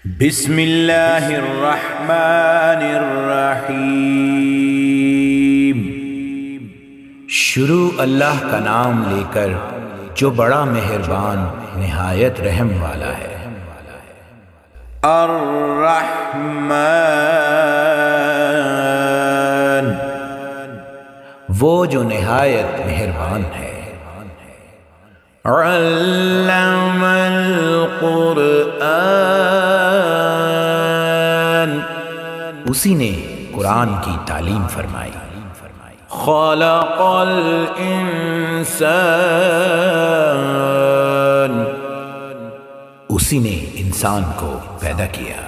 بسم اللہ الرحمن الرحیم۔ شروع اللہ کا نام لے کر جو بڑا مہربان نہایت رحم والا ہے۔ الرحمن، وہ جو نہایت مہربان ہے۔ علم القرآن، اسی نے قرآن کی تعلیم فرمائی۔ خلق الانسان، اسی نے انسان کو پیدا کیا۔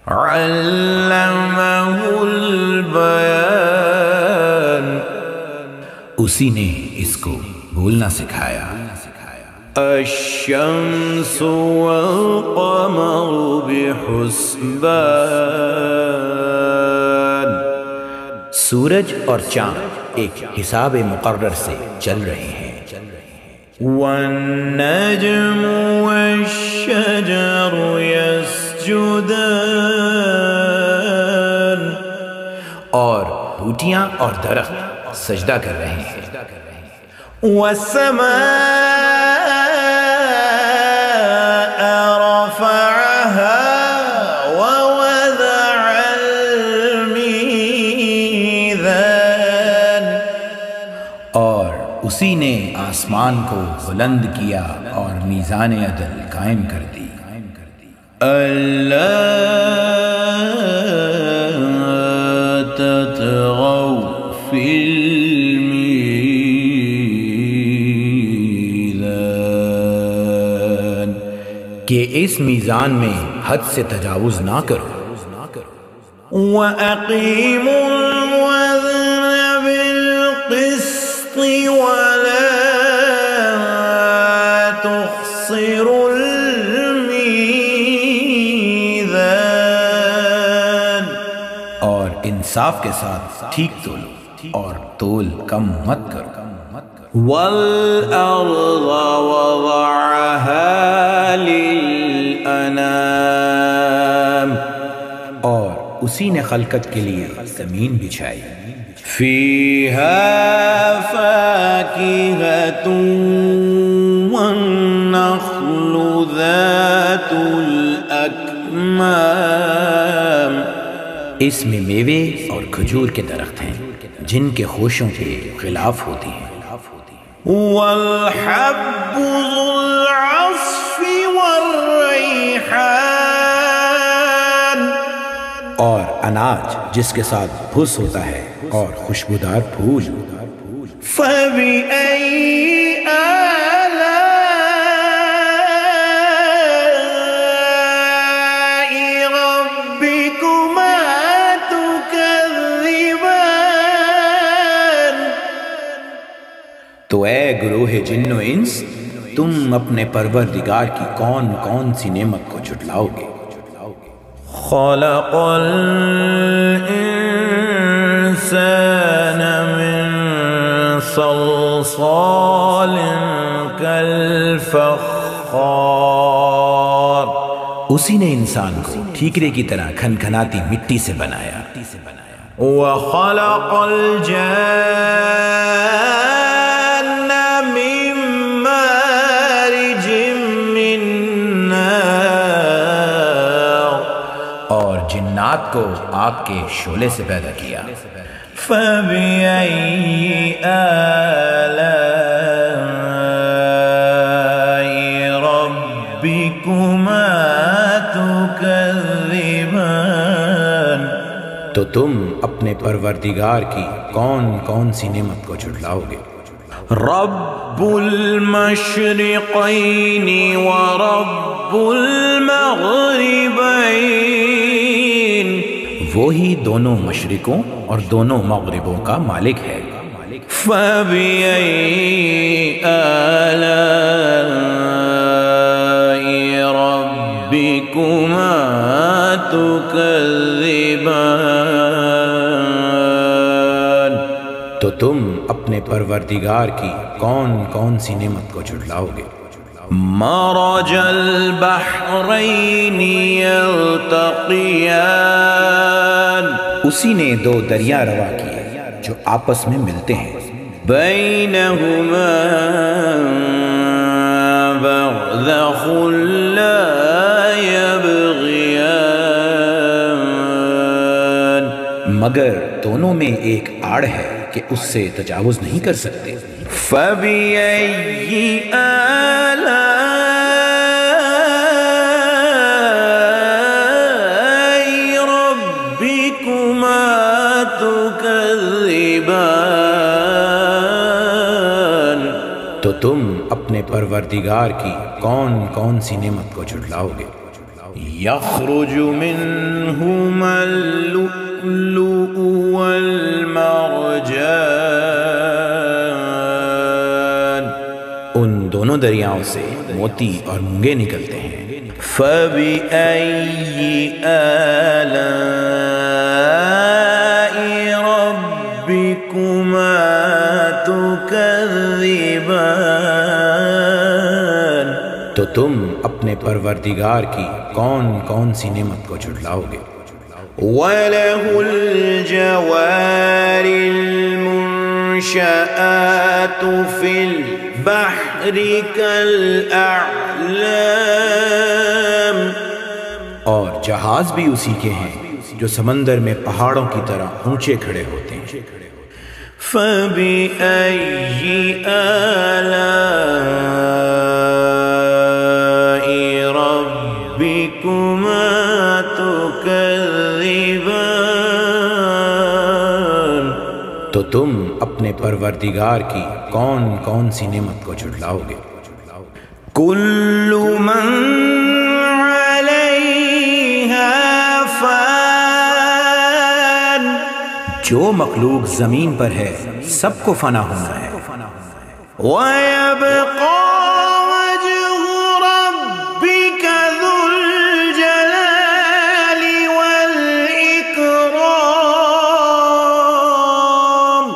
علمہ البیان، اسی نے اس کو بولنا سکھایا۔ الشمس والقمر بحسبان، سورج اور چاند ایک حساب مقرر سے چل رہے ہیں۔ والنجم والشجر يسجدان، اور بوٹیاں اور درخت سجدہ کر رہے ہیں۔ والسماء رفعها ووضع الميزان، اور اسی نے آسمان کو بلند کیا اور میزان عدل قائم کر دی۔ الا تطغوا فی الميزان، کہ اس میزان میں حد سے تجاوز نہ کرو۔ وَأَقِيمُوا الْوَزْنَ بِالْقِسْطِ وَلَا تُخْسِرُوا الْمِيزَانَ، اور انصاف کے ساتھ ٹھیک تولو اور تول کم مت کرو۔ وَالْأَرْضَ وَضَعَهَا لِلْأَنَامِ، اور اسی نے خلقت کے لیے زمین بچھائی۔ فِيهَا فَاكِهَةٌ وَالنَّخْلُ ذَاتُ الْأَكْمَامِ، اس میں میوے اور کھجور کے درخت ہیں جن کے خوشوں کے خلاف ہوتی ہیں۔ وَالْحَبُّ ذُو الْعَصْفِ وَالرَّيْحَانُ، اور اناج جس کے ساتھ بھس ہوتا ہے اور خوشبودار پھول۔ فَبِأَيِّ آلَاءِ رَبِّكُمَا تُكَذِّبَانِ، تو اے گروہ جن و انس، تم اپنے پروردگار کی کون کون سی نعمت کو جھٹلاؤ گے۔ خلق الانسان من صلصال کالفخار، اسی نے انسان کو ٹھیکرے کی طرح کھنکھناتی مٹی سے بنایا۔ وخلق الجان من مارج من نار، اور جنات کو آگ کے شعلے سے پیدا کیا۔ فَبِأَيِّ آلَاءِ رَبِّكُمَا تُكَذِّبَانِ، تو تم اپنے پروردگار کی کون کون سی نعمت کو جھٹلاؤ گے۔ رب المشرقین ورب المغربین، وہی دونوں مشرقوں اور دونوں مغربوں کا مالک ہے۔ فَبِأَيِّ آلَاءِ رَبِّكُمَا تُكَذِّبَانِ، تو تم اپنے پروردگار کی کون کون سی نعمت کو جھٹلاؤ گے۔ مرج البحرین یلتقیان، اسی نے دو دریا روا کیے جو آپس میں ملتے ہیں، بینہما برزخ لا یبغیان، مگر دونوں میں ایک آڑ ہے کہ اس سے تجاوز نہیں کر سکتے، فَبِأَيِّ آلَاءِ رَبِّكُمَا تُكَذِّبَانِ، تو تم اپنے پروردگار کی کون کون سی نعمت کو جھٹلاؤ گے، یخرج منہما اللؤلؤ والمرجان، ان دونوں دریاؤں سے موتی اور مونگے نکلتے ہیں، فَبِأَيِّ آلَاءِ رَبِّكُمَا تُكَذِّبَانِ، تو تم اپنے پروردگار کی کون کون سی نعمت کو جھٹلاؤ گے، وَلَهُ الْجَوَارِ الْمُنشَآتُ فِي الْبَحْرِ كَالْأَعْلَامِ، اور جہاز بھی اسی کے ہیں جو سمندر میں پہاڑوں کی طرح اونچے کھڑے ہوتے ہیں، فَبِأَيِّ آلَاءِ رَبِّكُمَا تُكَذِّبَانِ، تو تم اپنے پروردگار کی کون کون سی نعمت کو جھٹلاؤ گے، کُلُّ مَن عَلَيْهَا فَانٍ، جو مخلوق زمین پر ہے سب کو فنا ہونا ہے، وَيَبْقَى وَجْهُ رَبِّكَ ذُو الْجَلَالِ وَالْإِكْرَامِ،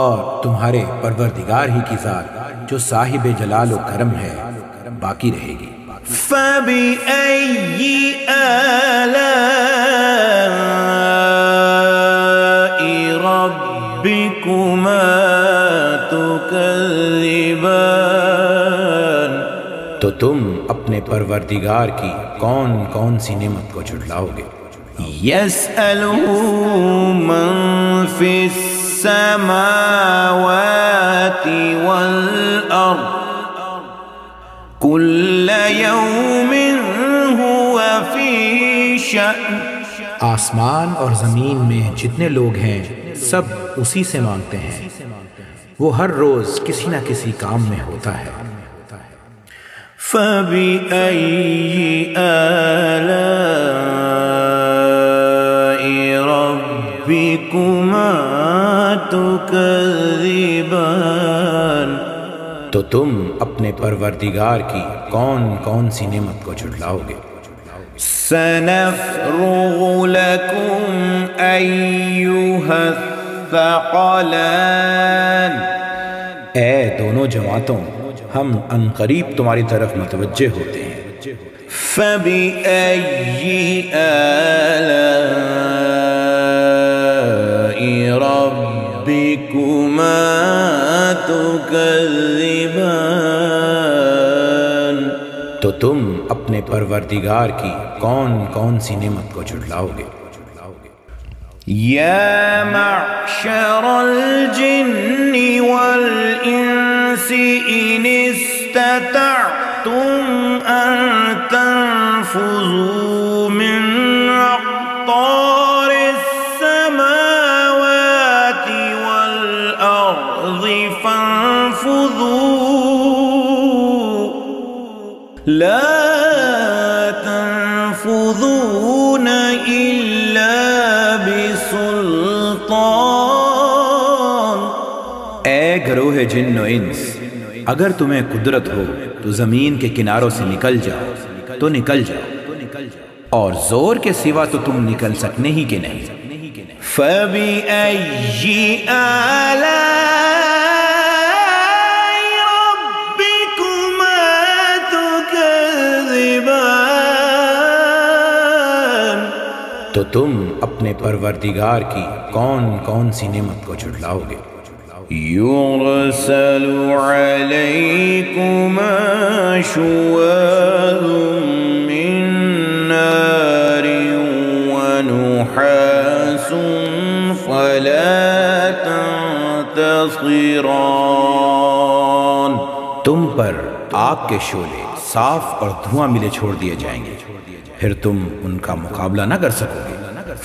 اور تمہارے پروردگار ہی کی ذات جو صاحب جلال و کرم ہے باقی رہے گی، فَبِأَيِّ آلَاءِ رَبِّكُمَا تُكَذِّبَانِ، تو تم اپنے پروردگار کی کون کون سی نعمت کو جھٹلاؤ گے، يَسْأَلُهُ مَن فِي السَّمَاوَاتِ وَالْأَرْضِ كُلَّ يَوْمٍ هُوَ فِي شَأْنٍ، آسمان اور زمین میں جتنے لوگ ہیں سب اسی سے مانگتے ہیں، وہ ہر روز کسی نہ کسی کام میں ہوتا ہے، فَبِأَيِّ آلَاءِ رَبِّكُمَا تُكَذِّبَانِ، تو تم اپنے پروردگار کی کون کون سی نعمت کو جھٹلاؤ گے، سَنَفْرُغُ لَكُمْ أَيُّهَا الثَّقَلَانِ، اے دونوں جماعتوں ہم عنقریب تمہاری طرف متوجہ ہوتے ہیں، فَبِأَيِّ آلَاءِ رَبِّكُمَا تُكَذِّبَانِ، تو تم اپنے پروردگار کی کون کون سی نعمت کو جھٹلاؤ گے، یا معشر الجن والانس ان استطعتم ان تنفذوا من اقطار السماوات والارض فانفذوا لا تنفذون الا بسلطان، اے گروہ جن و انس اگر تمہیں قدرت ہو تو زمین کے کناروں سے نکل جاؤ تو نکل جاؤ، اور زور کے سوا تو تم نکل سکنے ہی کہ نہیں، فَبِأَيِّ آلَاءِ رَبِّكُمَا تو تم اپنے پروردگار کی کون کون سی نعمت کو جھٹلاؤ گے؟ يرسل عليكما شواظ من نار ونحاس فلا تنتصران، تم پر آگ کے شعلے صاف اور دھواں ملے چھوڑ دیے جائیں گے، پھر تم ان کا مقابلہ نہ کر سکو گے۔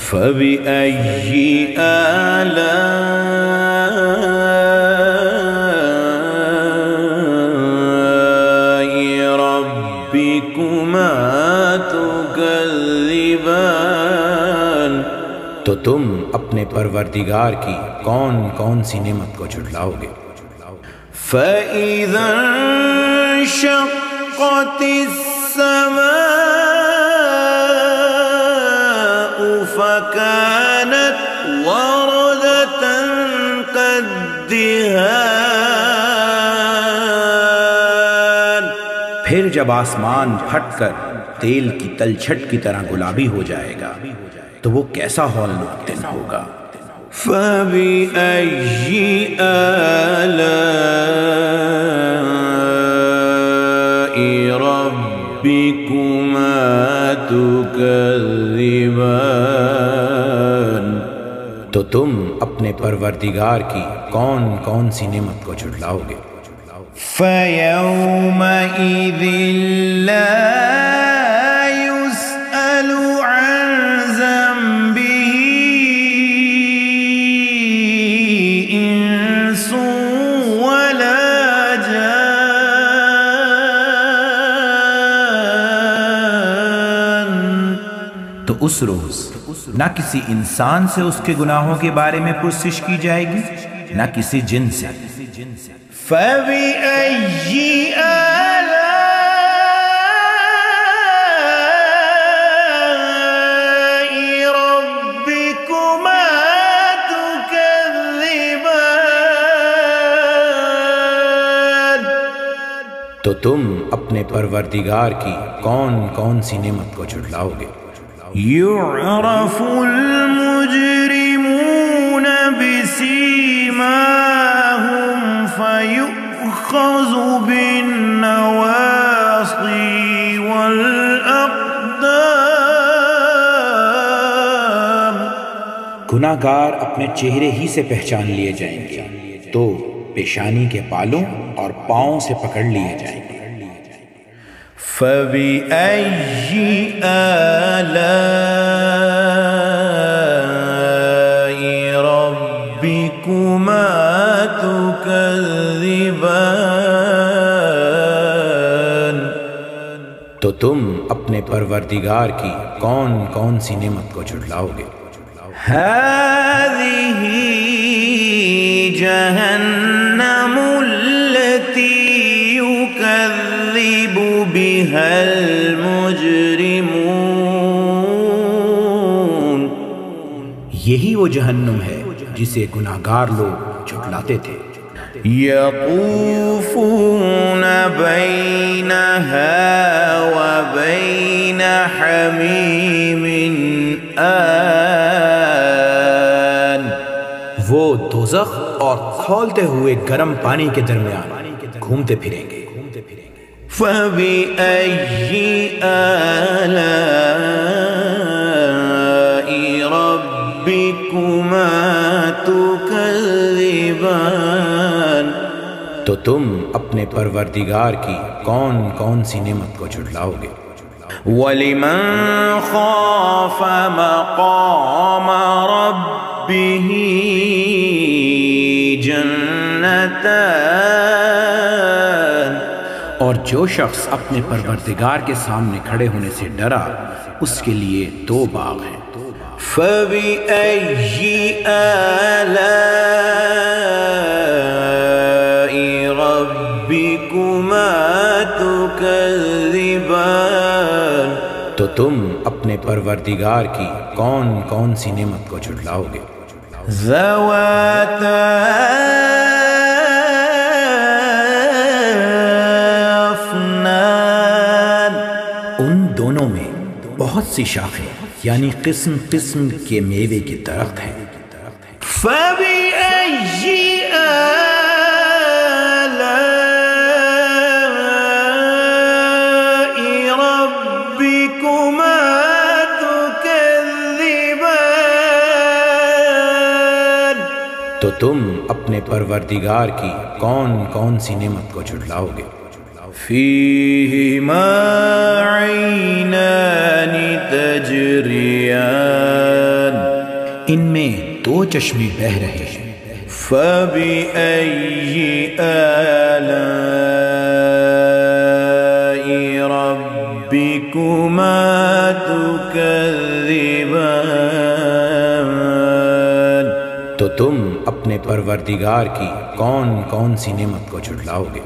فَبِأَيِّ آلَاءِ رَبِّكُمَا تُكَذِّبَانِ، تو تم اپنے پروردگار کی کون کون سی نعمت کو جھٹلاؤ گے؟ فَإِذَا انشَقَّتِ السَّمَاءُ فَكَانَتْ وَرْدَةً كَالدِّهَانِ، پھر جب آسمان پھٹ کر تیل کی تلچھٹ کی طرح گلابی ہو جائے گا تو وہ کیسا ہولناک دن ہوگا۔ فَبِأَيِّ آلَاءِ رَبِّكُمَا تُكَذِّبَانِ، تو تم اپنے پروردگار کی کون کون سی نعمت کو جھٹلاؤ گے؟ فَيَوْمَئِذٍ لَا يُسْأَلُ عَنْ ذَنبِهِ إِنسٌ وَلَا جَانٌ، تو اس روز نہ کسی انسان سے اس کے گناہوں کے بارے میں پرسش کی جائے گی، نہ کسی جن سے۔ فَبِأَيِّ آلَاءِ رَبِّكُمَا تُكَذِّبَانِ، تو تم اپنے پروردگار کی کون کون سی نعمت کو جھٹلاؤ گے؟ يُعْرَفُ الْمُجْرِمُونَ بِسِيمَاهُمْ فَيُؤْخَذُ بِالنَّوَاصِي وَالْأَقْدَامِ، گناہ گار اپنے چہرے ہی سے پہچان لیے جائیں گے تو پیشانی کے بالوں اور پاؤں سے پکڑ لیے جائیں گے۔ فَبِأَيِّ آلَاءِ رَبِّكُمَا تُكَذِّبَانِ، تو تم اپنے پروردگار کی کون کون سی نعمت کو جھٹلاؤ گے؟ هَذِهِ جَهَنَّمُ الَّتِي يُكَذِّبُ بِهَا الْمُجْرِمُونَ، یہی وہ جہنم ہے جسے گناہگار لوگ جھٹلاتے تھے۔ يَطُوفُونَ بَيْنَهَا وَبَيْنَ حَمِيمٍ آنٍ، وہ دوزخ اور کھولتے ہوئے گرم پانی کے درمیان گھومتے پھریں گے۔ فَبِأَيِّ آلَاءِ رَبِّكُمَا تُكَذِّبَانِ، تو تم اپنے پروردگار کی کون کون سی نعمت کو جھٹلاؤ گے؟ وَلِمَنْ خَافَ مَقَامَ رَبِّهِ جَنَّتَانِ، اور جو شخص اپنے پروردگار کے سامنے کھڑے ہونے سے ڈرا اس کے لیے دو باغ ہیں۔ فَبِأَيِّ آلَاءِ رَبِّكُمَا تُكَذِّبَانِ، تو تم اپنے پروردگار کی کون کون سی نعمت کو جھٹلاؤ گے؟ ذَوَاتَا أَفْنَانٍ، ان دونوں میں بہت سی شاخیں یعنی قسم قسم کے میوے کے درخت ہیں۔ فَبِأَيِّ آلَاءِ رَبِّكُمَا تُكَذِّبَانِ، تو تم اپنے پروردگار کی کون کون سی نعمت کو جھٹلاؤ گے؟ فِيهِمَا عَيْنَانِ تَجْرِيَانِ، ان میں دو چشمے بہہ رہے ہیں۔ فَبِأَيِّ آلَاءِ رَبِّكُمَا تُكَذِّبَانِ، تو تم اپنے پروردگار کی کون کون سی نعمت کو جھٹلاؤ گے؟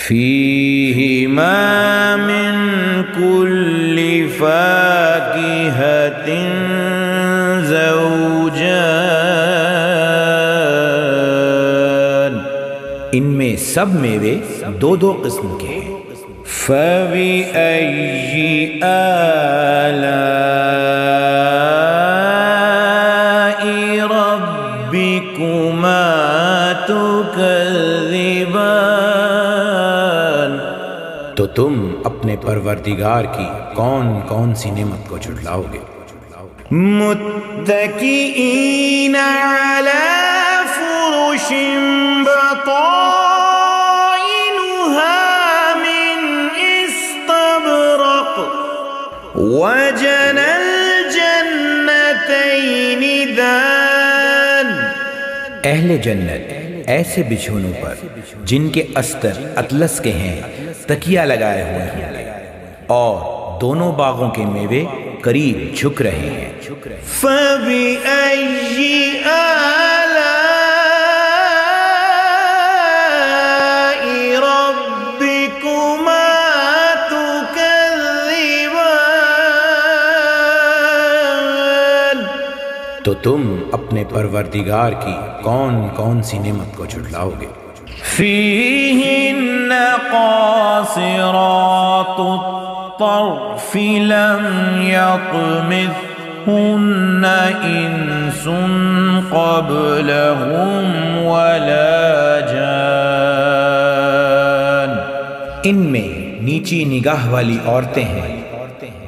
فِيهِمَا مِن كُلِّ فَاكِهَةٍ زَوْجَانِ، ان میں سب میوے دو دو قسم کے ہیں۔ فَبِأَيِّ آلَاءِ رَبِّكُمَا تُكَذِّبَانِ، تو تم اپنے پروردگار کی کون کون سی نعمت کو جھٹلاؤ گے؟ متكئين على فرش بطائنها من استبرق، وجنى الجنتين دان، اہل جنت ایسے بچھونوں پر جن کے استر اطلس کے ہیں تکیہ لگائے ہوئے ہیں، اور دونوں باغوں کے میوے قریب جھک رہے ہیں۔ فَبِأَيِّ آلَاءِ رَبِّكُمَا تُكَذِّبَانِ، تو تم اپنے پروردگار کی کون کون سی نعمت کو جھٹلاؤ گے؟ فِيهِنَّ قَاصِرَاتُ الطَّرْفِ لَمْ يَطْمِثْهُنَّ إِنسٌ قَبْلَهُمْ وَلَا جَانٌ، ان میں نیچی نگاہ والی عورتیں ہیں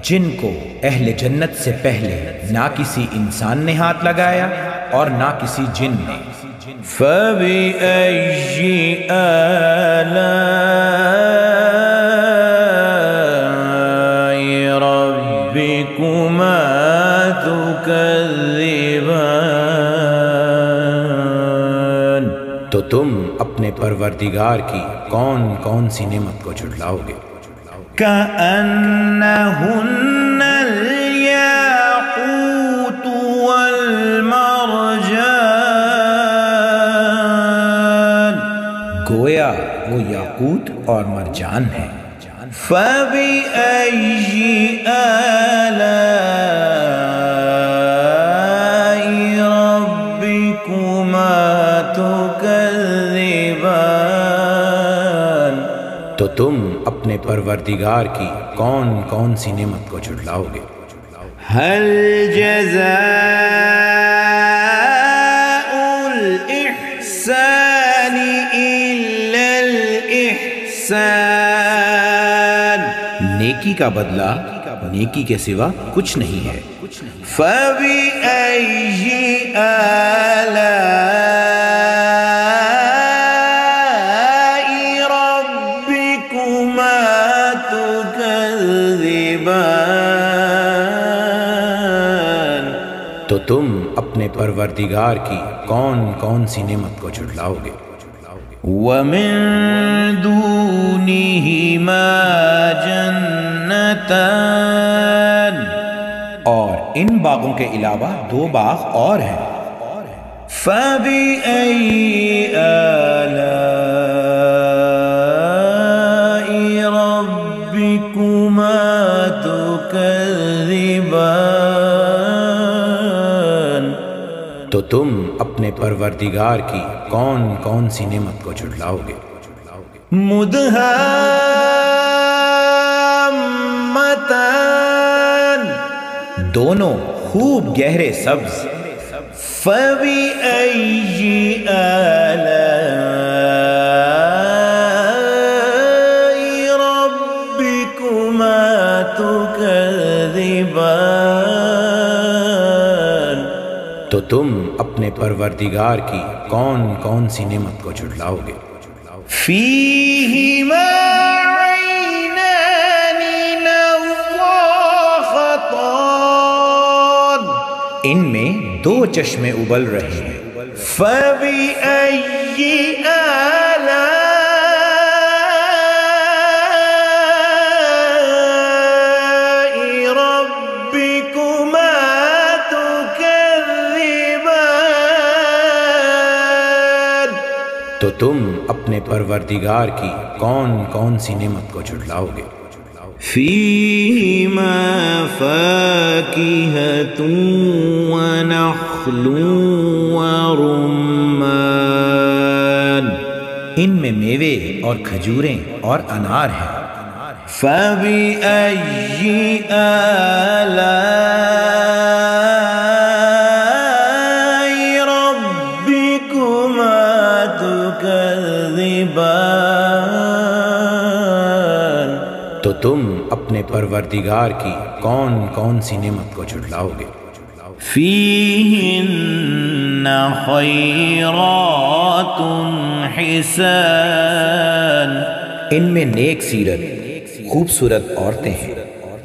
جن کو اہل جنت سے پہلے نہ کسی انسان نے ہاتھ لگایا اور نہ کسی جن نے۔ فَبِأَيِّ آلَاءِ رَبِّكُمَا تُكَذِّبَانِ، تو تم اپنے پروردگار کی کون کون سی نعمت کو جھٹلاؤ گے؟ كَأَنَّهُنَّ الْيَاقُوتُ وَالْمَرْجَانُ، گویا وہ یاقوت اور مرجان ہیں۔ فَبِأَيِّ آلَاءِ رَبِّكُمَا تُكَذِّبَانِ، تو تم اپنے پروردگار کی کون کون سی نعمت کو جھٹلاؤ گے؟ هَلْ جَزَاءُ الْإِحْسَانِ إِلَّا الْإِحْسَانُ، نیکی کا بدلہ نیکی کے سوا کچھ نہیں ہے۔ فَبِأَيِّ آلَاءِ رَبِّكُمَا تُكَذِّبَانِ، تو تم اپنے پروردگار کی کون کون سی نعمت کو جھٹلاؤ گے؟ وَمِن دُونِهِمَا جَنَّتَانِ، اور ان باغوں کے علاوہ دو باغ اور ہیں۔ فَبِأَيِّ آلَاءِ رَبِّكُمَا تُكَذِّبَانِ، تو تم اپنے پروردگار کی کون کون سی نعمت کو جھٹلاؤ گے؟ مُدْهَامَّتَانِ، دونوں خوب گہرے سبز۔ فَبِأَيِّ آلَاءِ رَبِّكُمَا تُكَذِّبَانِ، تو تم اپنے پروردگار کی کون کون سی نعمت کو جھٹلاؤ گے؟ فِيهِمَا عَيْنَانِ نَضَّاخَتَانِ، ان میں دو چشمے ابل رہے ہیں۔ فَبِأَيِّ آلَاءِ رَبِّكُمَا تُكَذِّبَانِ، تو تم اپنے پروردگار کی کون کون سی نعمت کو جھٹلاؤ گے؟ فِيهِمَا فَاكِهَةٌ وَنَخْلٌ وَرُمَّانٌ، ان میں میوے اور کھجوریں اور انار ہیں۔ فَبِأَيِّ آلَاءِ رَبِّكُمَا تُكَذِّبَانِ، تو تم اپنے پروردگار کی کون کون سی نعمت کو جھٹلاؤ گے؟ فِيهِنَّ خَيْرَاتٌ حِسَانٌ، ان میں نیک سیرت خوبصورت عورتیں ہیں۔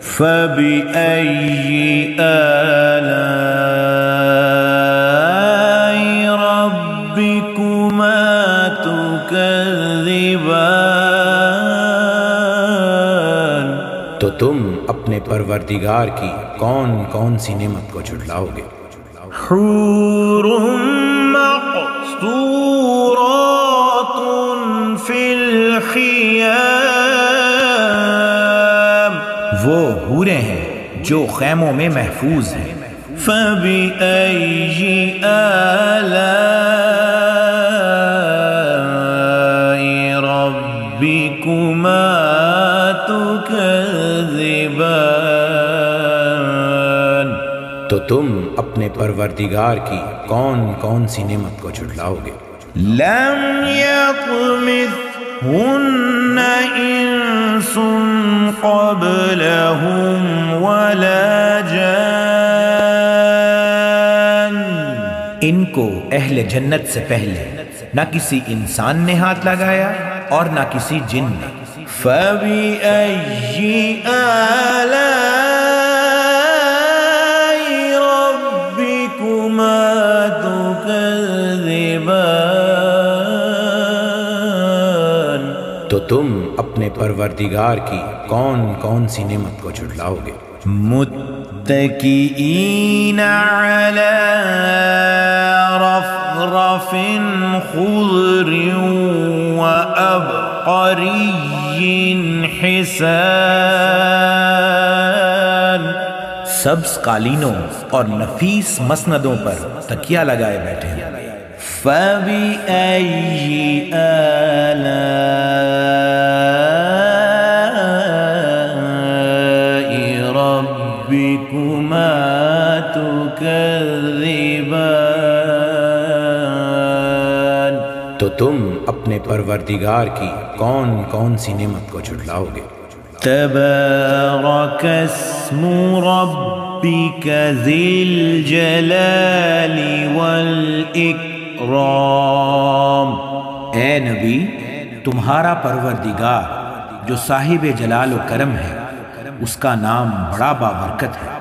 فَبِأَيِّ آلَاءِ رَبِّكُمَا تُكَذِّبَانِ، تو تم اپنے پروردگار کی کون کون سی نعمت کو جھٹلاؤ گے؟ حور مقصورات فی الخیام، وہ حوریں ہیں جو خیموں میں محفوظ ہیں۔ فَبِأَيِّ آلَاءِ رَبِّكُمَا تُكَذِّبَانِ، تو تم اپنے پروردگار کی کون کون سی نعمت کو جھٹلاؤ گے؟ لم يطمثهن انس قبلهم ولا جان، ان کو اہل جنت سے پہلے نہ کسی انسان نے ہاتھ لگایا اور نہ کسی جن نے۔ فَبِأَيِّ آلَاءِ رَبِّكُمَا تُكَذِّبَانِ، تو تم اپنے پروردگار کی کون کون سی نعمت کو جھٹلاؤ گے؟ متكئين على رفرف خضر وعبقري حسان، سبز قالینوں اور نفیس مسندوں پر تکیہ لگائے بیٹھے ہیں۔ فَبِأَيِّ آلَاءِ رَبِّكُمَا تُكَذِّبَانِ، تو تم اپنے پروردگار کی کون کون سی نعمت کو جھٹلاؤ گے؟ تبارك اسم ربك ذي الجلال والإكرام، اے نبی، تمہارا پروردگار جو صاحب جلال و کرم ہے، اس کا نام بڑا بابرکت ہے۔